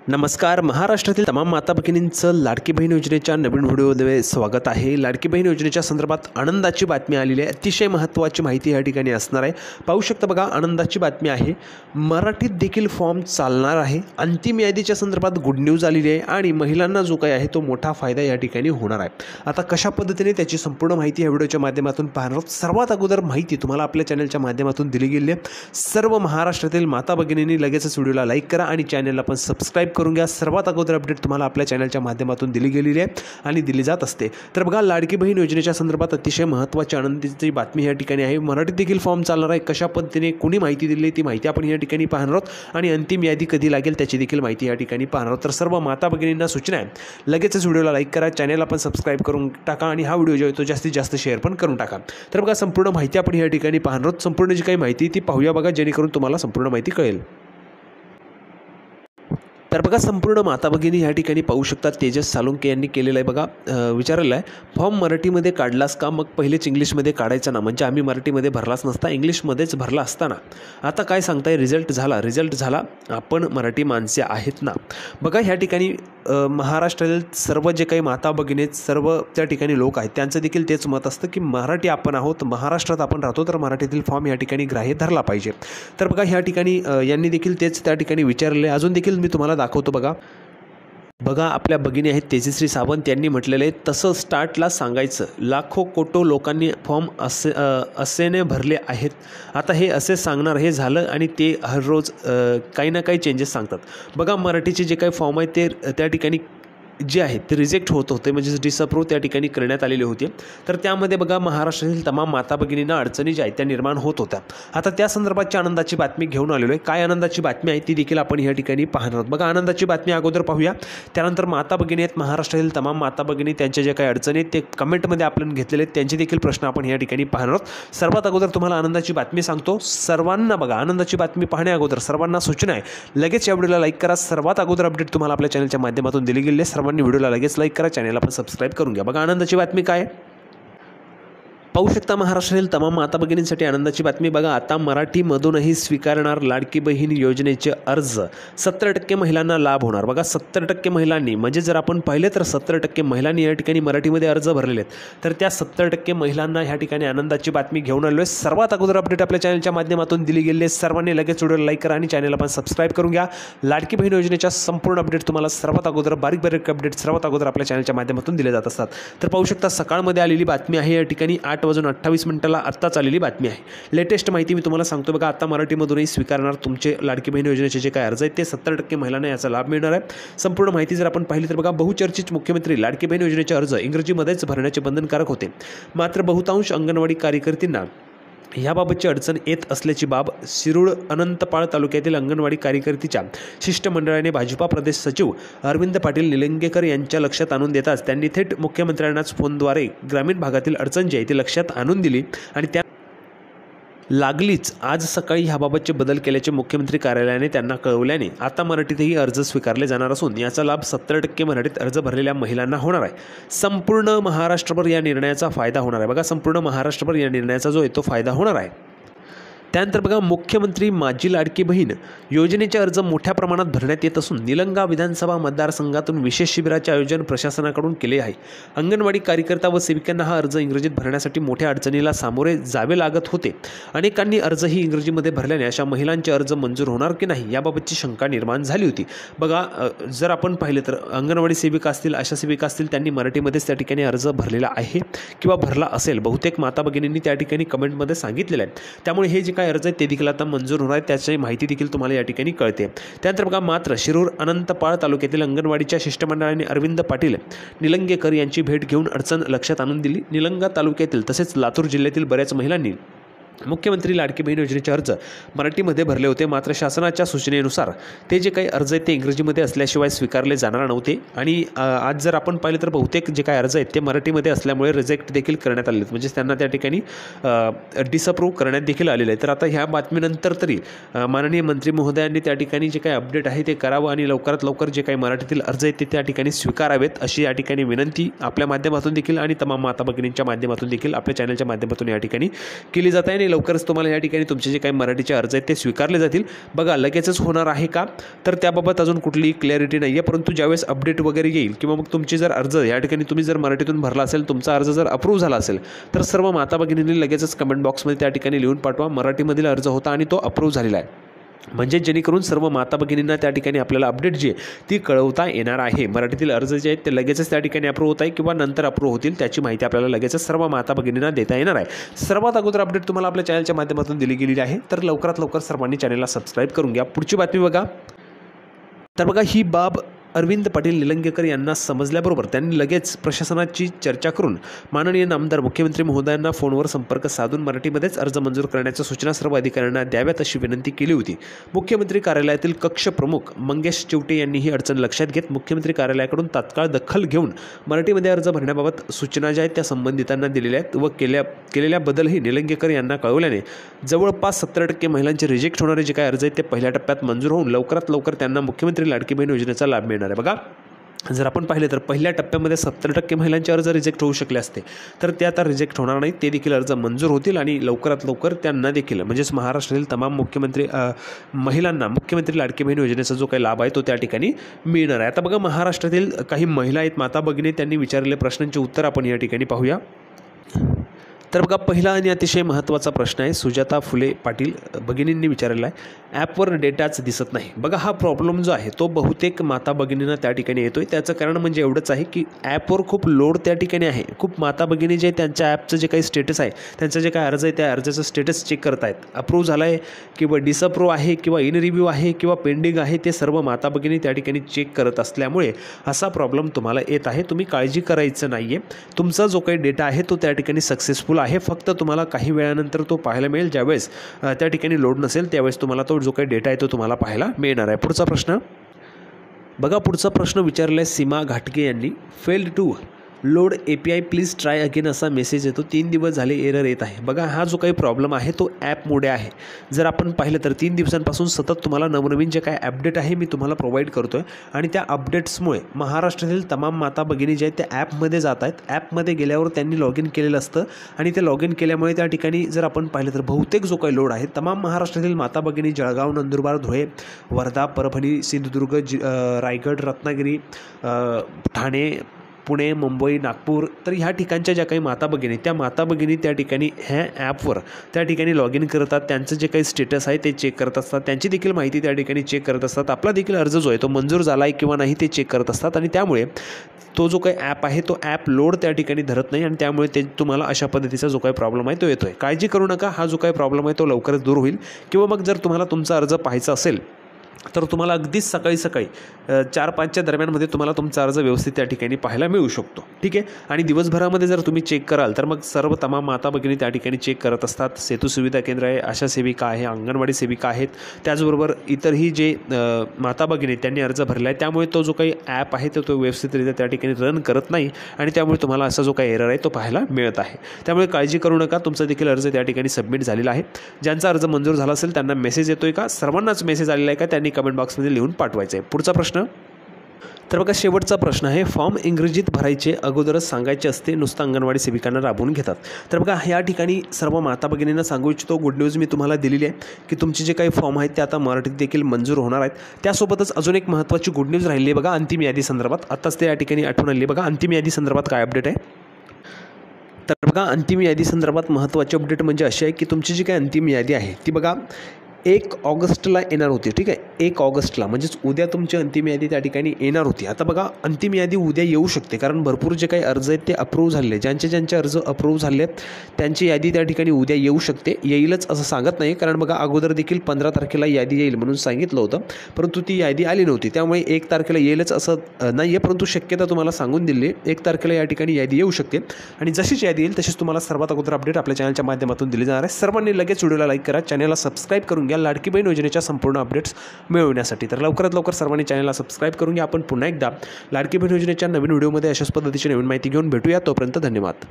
नमस्कार. महाराष्ट्रातील तमाम माता भगिनींचं लाडकी बहीण योजनेच्या नवीन व्हिडिओमध्ये स्वागत आहे. लाडकी बहीण योजनेच्या संदर्भात आनंदाची बातमी आलेली आहे. अतिशय महत्त्वाची माहिती या ठिकाणी असणार आहे. पाहू शकता बघा, आनंदाची बातमी आहे. मराठीत देखील फॉर्म चालणार आहे. अंतिम यादीच्या संदर्भात गुड न्यूज आलेली आहे आणि महिलांना जो काही आहे तो मोठा फायदा या ठिकाणी होणार आहे. आता कशा पद्धतीने त्याची संपूर्ण माहिती या व्हिडिओच्या माध्यमातून पाहणार आहोत. सर्वात अगोदर माहिती तुम्हाला आपल्या चॅनलच्या माध्यमातून दिली गेली आहे. सर्व महाराष्ट्रातील माता भगिनींनी लगेचच व्हिडिओला लाईक करा आणि चॅनलला पण सबस्क्राईब करून घ्या. सर्वात अगोदर अपडेट तुम्हाला आपल्या चॅनलच्या माध्यमातून दिली गेलेली आहे आणि दिली जात असते. तर बघा, लाडकी बहीण योजनेच्या संदर्भात अतिशय महत्त्वाची आनंदाची बातमी या ठिकाणी आहे. मराठीत देखील फॉर्म चालणार आहे. कशा पद्धतीने कोणी माहिती दिली ती माहिती आपण या ठिकाणी पाहणार आहोत आणि अंतिम यादी कधी लागेल त्याची देखील माहिती या ठिकाणी पाहणार आहोत. तर सर्व माता भगिनींना सूचना आहे, लगेचच व्हिडिओला लाईक करा, चॅनलला पण सबस्क्राईब करून टाका आणि हा व्हिडिओ जो आहे तो जास्तीत जास्त शेअर पण करून टाका. तर बघा, संपूर्ण माहिती आपण या ठिकाणी पाहणार आहोत. संपूर्ण जी काही माहिती ती पाहूया बघा, जेणेकरून तुम्हाला संपूर्ण माहिती कळेल. तर बघा, संपूर्ण माता भगिनी या ठिकाणी पाहू शकतात. तेजस सालुंके यांनी केलेलं आहे बघा. विचारलेलं आहे, फॉर्म मराठीमध्ये काढलास का? मग पहिलेच इंग्लिशमध्ये काढायचा ना, म्हणजे आम्ही मराठीमध्ये भरलाच नसता, इंग्लिशमध्येच भरला असताना. आता काय सांगताय, रिझल्ट झाला, आपण मराठी माणसे आहेत ना. बघा, ह्या ठिकाणी महाराष्ट्रातील सर्व जे काही माता भगिनी आहेत, सर्व त्या ठिकाणी लोक आहेत, त्यांचं देखील तेच मत असतं की मराठी आपण आहोत, महाराष्ट्रात आपण राहतो, तर मराठीतील फॉर्म या ठिकाणी ग्राह्य धरला पाहिजे. तर बघा, ह्या ठिकाणी यांनी देखील तेच त्या ठिकाणी विचारले. अजून देखील मी तुम्हाला दाखवतो बघा, आपल्या भगिनी आहेत तेजश्री सावंत यांनी म्हटलेलं आहे, तसं स्टार्टला सांगायचं. लाखो कोटो लोकांनी फॉर्म असेने भरले आहेत. आता हे असे सांगणार, हे झालं आणि ते हर रोज काही ना काही चेंजेस सांगतात. बघा, मराठीचे जे काही फॉर्म आहेत ते त्या ठिकाणी जे आहेत ते रिजेक्ट होत होते, म्हणजे डिसअप्रूव्ह त्या ठिकाणी करण्यात आलेले होते. तर त्यामध्ये बघा, महाराष्ट्रातील तमाम माता भगिनींना अडचणी ज्या आहेत त्या निर्माण होत होत्या. आता त्या संदर्भातची आनंदाची बातमी घेऊन आलेलो आहे. काय आनंदाची बातमी आहे ती देखील आपण या ठिकाणी पाहणार आहोत. बघा, आनंदाची बातमी अगोदर पाहूया, त्यानंतर माता भगिनी आहेत महाराष्ट्रातील तमाम माता भगिनी, त्यांच्या ज्या काही अडचणी आहेत ते कमेंटमध्ये आपण घेतलेले आहेत, त्यांचे देखील प्रश्न आपण या ठिकाणी पाहणार आहोत. सर्वात अगोदर तुम्हाला आनंदाची बातमी सांगतो. सर्वांना बघा, आनंदाची बातमी पाहण्या अगोदर सर्वांना सूचना आहे, लगेच या व्हिडिओला लाईक करा. सर्वात अगोदर अपडेट तुम्हाला आपल्या चॅनलच्या माध्यमातून दिली गेली आहे. सर्वांनी व्हिडिओला लगेच लाईक करा, चॅनलला पण सबस्क्राईब करून घ्या. बघा, आनंदाची बातमी काय पाहू शकता. महाराष्ट्रातील तमाम माता भगिनींसाठी आनंदाची बातमी. बघा, आता मराठीमधूनही स्वीकारणार लाडकी बहीण योजनेचे अर्ज. 70% महिलांना लाभ होणार. बघा, 70% महिलांनी, म्हणजे जर आपण पाहिले तर 70% महिलांनी या ठिकाणी मराठीमध्ये अर्ज भरलेले आहेत. तर त्या 70% महिलांना ह्या ठिकाणी आनंदाची बातमी घेऊन आलो आहे. सर्वात अगोदर अपडेट आपल्या चॅनलच्या माध्यमातून दिली गेली आहे. सर्वांनी लगेच व्हिडिओला लाईक करा आणि चॅनलला पण सबस्क्राईब करून घ्या. लाडकी बहीण योजनेच्या संपूर्ण अपडेट तुम्हाला सर्वात अगोदर, बारीक अपडेट सर्वात अगोदर आपल्या चॅनलच्या माध्यमातून दिले जात असतात. तर पाहू शकता, सकाळमध्ये आलेली बातमी आहे. या ठिकाणी 8:28 आत्ताच आलेली बातमी आहे. लेटेस्ट माहिती मी तुम्हाला सांगतो बघा. आता मराठीमधूनही स्वीकारणार तुमचे लाडकी बहीण योजनेचे जे काय अर्ज आहेत ते 70% महिलांना याचा लाभ मिळणार आहे. संपूर्ण माहिती जर आपण पाहिली तर बघा, बहुचर्चित मुख्यमंत्री लाडकी बहीण योजनेचे अर्ज इंग्रजीमध्येच भरण्याचे बंधनकारक होते. मात्र बहुतांश अंगणवाडी कार्यकर्त्यांना याबाबतची अडचण येत असल्याची बाब शिरूर अनंतपाळ तालुक्यातील अंगणवाडी कार्यकर्तीच्या शिष्टमंडळाने भाजपा प्रदेश सचिव अरविंद पाटील निलंगेकर यांच्या लक्षात आणून देताच त्यांनी थेट मुख्यमंत्र्यांनाच फोनद्वारे ग्रामीण भागातील अडचण जी आहे ती लक्षात आणून दिली आणि त्या लागलीच आज सकाळी ह्याबाबतचे बदल केल्याचे मुख्यमंत्री कार्यालयाने त्यांना कळवल्याने आता मराठीतही अर्ज स्वीकारले जाणार असून याचा लाभ 70% मराठीत अर्ज भरलेल्या महिलांना होणार आहे. संपूर्ण महाराष्ट्रभर या निर्णयाचा फायदा होणार आहे. बघा, संपूर्ण महाराष्ट्रभर या निर्णयाचा जो आहे तो फायदा होणार आहे. त्यानंतर बघा, मुख्यमंत्री माझी लाडकी बहीण योजनेचे अर्ज मोठ्या प्रमाणात भरण्यात येत असून निलंगा विधानसभा मतदारसंघातून विशेष शिबिराचे आयोजन प्रशासनाकडून केले आहे. अंगणवाडी कार्यकर्ता व सेविकांना हा अर्ज इंग्रजीत भरण्यासाठी मोठ्या अडचणीला सामोरे जावे लागत होते. अनेकांनी अर्जही इंग्रजीमध्ये भरल्याने अशा महिलांचे अर्ज मंजूर होणार की नाही याबाबतची शंका निर्माण झाली होती. बघा, जर आपण पाहिले तर अंगणवाडी सेविका असतील, आशा सेविका असतील, त्यांनी मराठीमध्येच त्या ठिकाणी अर्ज भरलेला आहे किंवा भरला असेल. बहुतेक माता भगिनींनी त्या ठिकाणी कमेंटमध्ये सांगितलेलं आहे. त्यामुळे हे जे काय अर्ज आहे ते देखील आता मंजूर होणार आहे, त्याची माहिती देखील तुम्हाला या ठिकाणी कळते. त्यानंतर बघा, मात्र शिरूर अनंतपाळ तालुक्यातील अंगणवाडीच्या शिष्टमंडळाने अरविंद पाटील निलंगेकर यांची भेट घेऊन अडचण लक्षात आणून दिली. निलंगा तालुक्यातील तसेच लातूर जिल्ह्यातील बऱ्याच महिलांनी मुख्यमंत्री लाडकी बहीण योजनेचे अर्ज मराठीमध्ये भरले होते. मात्र शासनाच्या सूचनेनुसार ते जे काही अर्ज आहेत ते इंग्रजीमध्ये असल्याशिवाय स्वीकारले जाणार नव्हते आणि आज जर आपण पाहिलं तर बहुतेक जे काही अर्ज आहेत ते मराठीमध्ये असल्यामुळे रिजेक्ट देखील करण्यात आले आहेत, म्हणजे त्यांना त्या ठिकाणी डिसअप्रूव्ह करण्यात देखील आलेलं आहे. तर आता ह्या बातमीनंतर तरी माननीय मंत्री महोदयांनी त्या ठिकाणी जे काही अपडेट आहे ते करावं आणि लवकरात लवकर जे काही मराठीतील अर्ज आहेत ते त्या ठिकाणी स्वीकारावेत अशी या ठिकाणी विनंती आपल्या माध्यमातून देखील आणि तमाम माता भगिनींच्या माध्यमातून देखील आपल्या चॅनलच्या माध्यमातून या ठिकाणी केली जात आहे. आणि लवकरच तुम्हाला या ठिकाणी तुमचे जे काही मराठीचे अर्ज आहेत ते स्वीकारले जातील. बघा लगेचच होणार आहे का, तर त्याबाबत अजून कुठलीही क्लॅरिटी नाही आहे, परंतु ज्यावेळेस अपडेट वगैरे येईल किंवा मग तुमची जर अर्ज या ठिकाणी तुम्ही जर मराठीतून भरला असेल, तुमचा अर्ज जर अप्रूव्ह झाला असेल, तर सर्व माता भगिनींनी लगेचच कमेंट बॉक्समध्ये त्या ठिकाणी लिहून पाठवा मराठीमधील अर्ज होता आणि तो अप्रूव्ह झालेला आहे. म्हणजे जेणेकरून सर्व माता भगिनींना त्या ठिकाणी आपल्याला अपडेट जी आहे ती कळवता येणार आहे. मराठीतील अर्ज जे आहेत ते लगेचच त्या ठिकाणी अप्रूव्ह होत आहे किंवा नंतर अप्रूव्ह होतील त्याची माहिती आपल्याला लगेचच सर्व माता भगिनींना देता येणार आहे. सर्वात अगोदर अपडेट तुम्हाला आपल्या चॅनलच्या माध्यमातून दिली गेलेली आहे, तर लवकरात लवकर सर्वांनी चॅनलला सबस्क्राईब करून घ्या. पुढची बातमी बघा. तर बघा ही बाब अरविंद पाटील निलंगेकर यांना समजल्याबरोबर त्यांनी लगेच प्रशासनाची चर्चा करून माननीय नामदार मुख्यमंत्री महोदयांना फोनवर संपर्क साधून मराठीमध्येच अर्ज मंजूर करण्याच्या सूचना सर्व अधिकाऱ्यांना द्याव्यात अशी विनंती केली होती. मुख्यमंत्री कार्यालयातील कक्ष प्रमुख मंगेश चिवटे यांनी ही अडचण लक्षात घेत मुख्यमंत्री कार्यालयाकडून तात्काळ दखल घेऊन मराठीमध्ये अर्ज भरण्याबाबत सूचना ज्या आहेत त्या संबंधितांना दिलेल्या आहेत व केलेल्या बदलही निलंगेकर यांना कळवल्याने जवळपास 70% महिलांचे रिजेक्ट होणारे जे काही अर्ज आहेत ते पहिल्या टप्प्यात मंजूर होऊन लवकरात लवकर त्यांना मुख्यमंत्री लाडकी बहीण योजनेचा लाभ मिळणार. बघा जर आपण पाहिले तर पहिल्या टप्प्यामध्ये 70% महिलांचे अर्ज रिजेक्ट होऊ शकले असते, तर ते आता रिजेक्ट होणार नाहीत, ते देखील अर्ज मंजूर होतील आणि लवकरात लवकर त्यांना देखील म्हणजेच महाराष्ट्रातील तमाम महिलांना मुख्यमंत्री लाडकी बहीण योजनेचा जो काही लाभ आहे तो त्या ठिकाणी मिळणार आहे. आता बघा महाराष्ट्रातील काही महिला आहेत माता भगिनी, त्यांनी विचारलेल्या प्रश्नांचे उत्तर आपण या ठिकाणी पाहूया. तर बघा पहिला आणि अतिशय महत्त्वाचा प्रश्न आहे सुजाता फुले पाटील भगिनींनी विचारलेला आहे. ॲपवर डेटाच दिसत नाही. बघा हा प्रॉब्लेम जो आहे तो बहुतेक माता भगिनींना त्या ठिकाणी येतो आहे. त्याचं कारण म्हणजे एवढंच आहे की ॲपवर खूप लोड त्या ठिकाणी आहे. खूप माता भगिनी जे त्यांच्या ॲपचं जे काही स्टेटस आहे, त्यांचं जे काही अर्ज आहे त्या अर्जाचं स्टेटस चेक करत आहेत. अप्रूव्ह झाला आहे किंवा डिसअप्रूव्ह आहे किंवा इन रिव्ह्यू आहे किंवा पेंडिंग आहे, ते सर्व माता भगिनी त्या ठिकाणी चेक करत असल्यामुळे असा प्रॉब्लेम तुम्हाला येत आहे. तुम्ही काळजी करायचं नाही आहे. तुमचा जो काही डेटा आहे तो त्या ठिकाणी सक्सेसफुल आहे. फक्त तुम्हाला काही वेळानंतर तो पाहायला मिळेल. ज्यावेळेस त्या ठिकाणी लोड नसेल त्यावेळेस तुम्हाला तो जो काही डेटा आहे तो तुम्हाला पाहायला मिळणार आहे. पुढचा प्रश्न बघा. पुढचा प्रश्न विचारला आहे सीमा घाटगे यांनी. Failed to load API please try again असा मेसेज येतो. 3 दिवस झाले एरर येत आहे. बघा हा जो काही प्रॉब्लेम आहे तो ॲपमुळे आहे. जर आपण पाहिलं तर 3 दिवसांपासून सतत तुम्हाला नवनवीन जे काही अपडेट आहे मी तुम्हाला प्रोव्हाइड करतो आहे आणि त्या अपडेट्समुळे महाराष्ट्रातील तमाम माता भगिनी जे आहेत त्या ॲपमध्ये जात आहेत. ॲपमध्ये गेल्यावर त्यांनी लॉग इन केलेलं असतं आणि ते लॉग इन केल्यामुळे त्या ठिकाणी जर आपण पाहिलं तर बहुतेक जो काही लोड आहे तमाम महाराष्ट्रातील माता भगिनी जळगाव, नंदुरबार, धुळे, वर्धा, परभणी, सिंधुदुर्ग, रायगड, रत्नागिरी, ठाणे, पुणे, मुंबई, नागपूर, तर ह्या ठिकाणच्या ज्या काही माता भगिनी त्या माता भगिनी त्या ठिकाणी ह्या ॲपवर त्या ठिकाणी लॉग इन करतात. त्यांचं जे काही स्टेटस आहे ते चेक करत असतात. त्यांची देखील माहिती त्या ठिकाणी चेक करत असतात. आपला देखील अर्ज जो आहे तो मंजूर झाला आहे किंवा नाही ते चेक करत असतात आणि त्यामुळे तो जो काही ॲप आहे तो ॲप लोड त्या ठिकाणी धरत नाही आणि त्यामुळे ते तुम्हाला अशा पद्धतीचा जो काही प्रॉब्लेम आहे तो येतो आहे. काळजी करू नका. हा जो काही प्रॉब्लेम आहे तो लवकरच दूर होईल. किंवा मग जर तुम्हाला तुमचा अर्ज पाहायचा असेल तर तुम्हाला अगदीच सकाळी 4-5च्या दरम्यानमध्ये तुम्हाला तुमचा अर्ज व्यवस्थित त्या ठिकाणी पाहायला मिळू शकतो. ठीक आहे. आणि दिवसभरामध्ये जर तुम्ही चेक कराल तर मग सर्व तमाम माता भगिनी त्या ठिकाणी चेक करत असतात. सेतू सुविधा केंद्र आहे, आशा सेविका आहे, अंगणवाडी सेविका आहेत, त्याचबरोबर इतरही जे माता भगिनी त्यांनी अर्ज भरला आहे त्यामुळे तो जो काही ॲप आहे तो व्यवस्थितरित्या त्या ठिकाणी रन करत नाही आणि त्यामुळे तुम्हाला असा जो काही एरर आहे तो पाहायला मिळत आहे. त्यामुळे काळजी करू नका. तुमचा देखील अर्ज त्या ठिकाणी सबमिट झालेला आहे. ज्यांचा अर्ज मंजूर झाला असेल त्यांना मेसेज येतोय का, सर्वांनाच मेसेज आलेला आहे का, त्यांनी कमेंट बॉक्समध्ये लिहून पाठवायचं आहे. पुढचा प्रश्न तर बघा शेवटचा प्रश्न आहे. फॉर्म इंग्रजीत भरायचे अगोदरच सांगायचे असते, नुसतं अंगणवाडी सेविकांना राबवून घेतात. तर बघा या ठिकाणी सर्व माता भगिनींना सांगू इच्छितो, गुड न्यूज मी तुम्हाला दिलेली आहे की तुमचे जे काही फॉर्म आहेत ते आता मराठीत देखील मंजूर होणार आहेत. त्यासोबतच अजून एक महत्त्वाची गुड न्यूज राहिली आहे बघा अंतिम यादी संदर्भात. आत्ताच ते या ठिकाणी आठवण आली. बघा अंतिम यादी संदर्भात काय अपडेट आहे. तर बघा अंतिम यादी संदर्भात महत्त्वाची अपडेट म्हणजे अशी आहे की तुमची जी काही अंतिम यादी आहे ती बघा 1 ऑगस्टला येणार होती. ठीक आहे. 1 ऑगस्टला म्हणजेच उद्या तुमची अंतिम यादी त्या ठिकाणी येणार होती. आता बघा अंतिम यादी उद्या येऊ शकते कारण भरपूर जे काही अर्ज आहेत ते अप्रूव्ह झाले. ज्यांचे अर्ज अप्रूव्ह झाले आहेत त्यांची यादी त्या ठिकाणी उद्या येऊ शकते. येईलच असं सांगत नाही कारण बघा अगोदर देखील 15 तारखेला यादी येईल म्हणून सांगितलं होतं, परंतु ती यादी आली नव्हती. त्यामुळे 1 तारखेला येईलच असं नाही आहे, परंतु शक्यता तुम्हाला सांगून दिली आहे 1 तारखेला या ठिकाणी यादी येऊ शकते आणि जशीच यादी येईल तशीच तुम्हाला सर्वात अगोदर अपडेट आपल्या चॅनलच्या माध्यमातून दिली जाणार आहे. सर्वांनी लगेच व्हिडिओला लाईक करा, चॅनलला सबस्क्राईब करून घ्या लाडकी बहीण योजनेच्या संपूर्ण अपडेट्स मिळवण्यासाठी. तर लवकरात लवकर सर्वांनी चॅनलला सबस्क्राईब करून घ्या. आपण पुन्हा एकदा लाडकी बहीण योजनेच्या नवीन व्हिडिओमध्ये अशाच पद्धतीची नवीन माहिती घेऊन भेटूया. तोपर्यंत धन्यवाद.